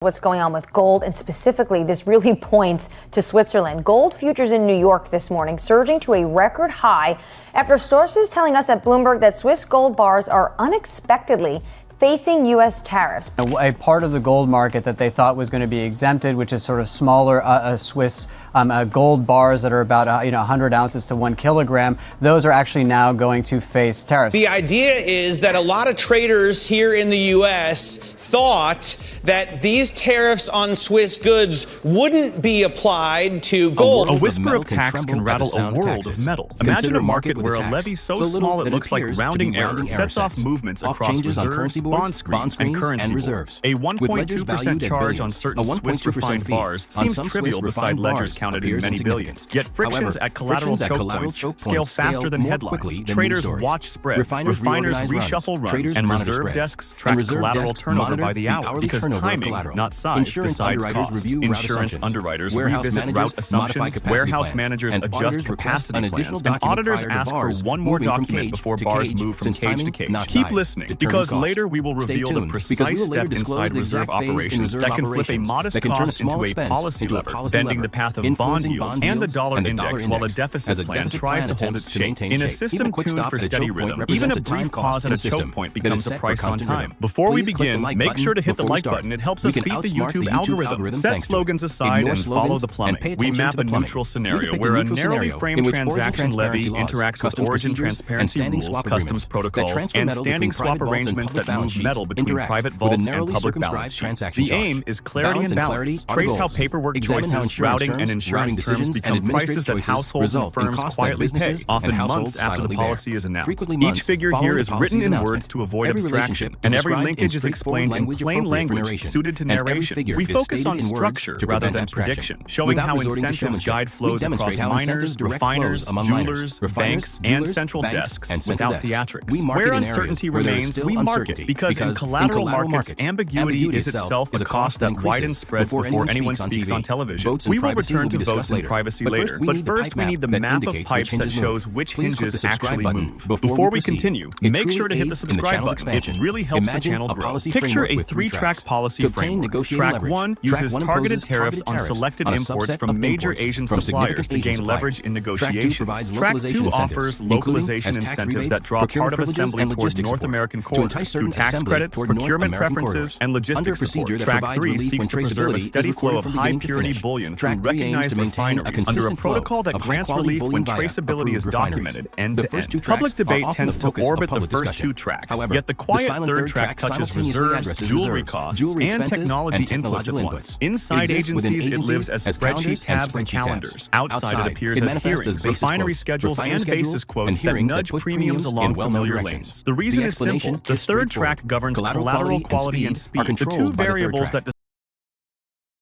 What's going on with gold, and specifically this really points to Switzerland. Gold futures in New York this morning surging to a record high after sources telling us at Bloomberg that Swiss gold bars are unexpectedly facing U.S. tariffs. A part of the gold market that they thought was going to be exempted, which is sort of smaller Swiss gold bars that are about 100 ounces to 1 kilogram, those are actually now going to face tariffs. The idea is that a lot of traders here in the U.S. thought that these tariffs on Swiss goods wouldn't be applied to gold. A whisper of tax can rattle a world of metal. Imagine a market where a levy so small it looks like rounding error sets off movements across reserves, bond screens, and currency reserves. A 1.2% charge on certain Swiss refined bars seems trivial beside ledgers counted in many billions. Yet frictions at collateral choke points scale faster than headlines. Traders watch spreads, refiners reshuffle runs, and reserve desks track collateral turnover by the hour, because timing, not size, decides cost. Insurance underwriters revisit route assumptions, warehouse managers adjust capacity plans, and auditors ask for one more document before bars move from cage to cage. Keep listening, because later we will reveal the precise step inside reserve operations that can flip a modest cost into a policy lever, bending the path of bond yields and the dollar index while a deficit plan tries to hold its shape. In a system tuned for steady rhythm, even a brief pause at a choke point becomes a price on time. Before we begin, make sure to hit the like button. It helps us beat the YouTube algorithm. Set slogans aside and follow the plumbing. We map a neutral scenario where a narrowly framed transaction levy interacts with origin transparency rules, customs protocols, and standing swap arrangements that move metal between private vaults and public balance sheets. The aim is clarity and balance. Trace how paperwork choices, routing, and insurance terms become prices that households and firms quietly pay, often months after the policy is announced. Each figure here is written in words to avoid abstraction, and every linkage is explained in plain language suited to narration. We focus on structure rather than prediction, showing how incentives guide flows across miners, refiners, jewelers, banks, and central desks without theatrics. Where uncertainty remains, we market, because in collateral markets, ambiguity is itself a cost that widens spreads before anyone speaks on television. We will return to votes and privacy later, but first we need the map of pipes that shows which hinges actually move. Before we continue, make sure to hit the subscribe button. It really helps the channel grow. Picture a three-track policy framework. Track 1 uses targeted tariffs on selected imports from major Asian suppliers to gain leverage in negotiations. Track 2 offers localization incentives that draw part of assembly toward North American corridors through tax credits, procurement preferences, and logistics support. Track 3 seeks to preserve a steady flow of high-purity bullion through recognized refineries under a protocol that grants relief when traceability is documented end-to-end. Public debate tends to orbit the first two tracks, yet the quiet third track touches reserves, jewelry costs, and technology inputs at once. Inside agencies, it lives as spreadsheet tabs and calendars. Outside, it appears as hearings, refinery schedules, and basis quotes that nudge premiums along familiar lanes. The reason is simple. The third track governs collateral quality and speed, the two variables that